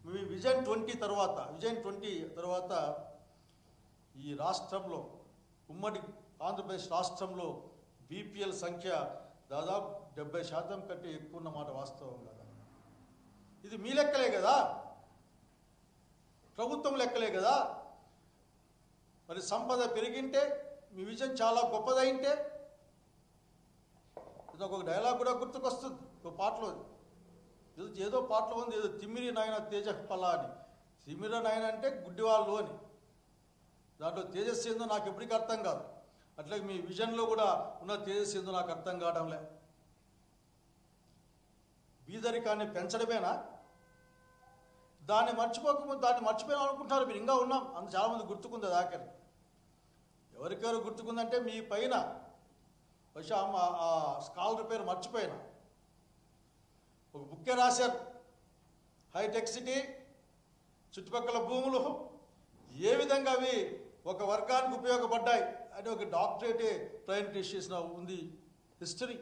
మీ vision 20 తర్వాత ఈ రాష్ట్రంలో ఉమ్మడి ఆంధ్రప్రదేశ్ రాష్ట్రంలో బీపీఎల్ సంఖ్య దాదాపు 70% కంటే ఎక్కువ ఉన్నమాట వాస్తవం కదా. ఇది మీ లెక్కలే కదా, ప్రభుత్వం లెక్కలే కదా. మరి సంపద పెరిగింటే మీ విజన్ చాలా గొప్పదైంటే ఇది ఒక డైలాగ్ కూడా గుర్తుకొస్తుంది ఒక పాటలో. ఏదో పాటలో ఉంది, ఏదో తిమ్మిరి నాయన తేజ పలా అని. తిమ్మిరి నాయన అంటే గుడ్డివాళ్ళు అని. దాంట్లో తేజస్సు ఏందో నాకు ఎప్పటికీ అర్థం కాదు. అట్లాగే మీ విజన్లో కూడా ఉన్న తేజస్సు ఏందో నాకు అర్థం కావడంలే. బీదరికాన్ని పెంచడమేనా? దాన్ని మర్చిపోయినా అనుకుంటున్నారు మీరు. ఇంకా ఉన్నాం అందు చాలామంది గుర్తుకుంది ఆఖరి. ఎవరికెవరు గుర్తుకుందంటే మీ పైన బహుశా ఆ స్కాలర్ పేరు మర్చిపోయినా ఒక బుక్కే రాశారు. హైటెక్ సిటీ చుట్టుపక్కల భూములు ఏ విధంగా అవి ఒక వర్గానికి ఉపయోగపడ్డాయి అని ఒక డాక్టరేటే ప్రజెంట్ చేసిన ఉంది హిస్టరీ.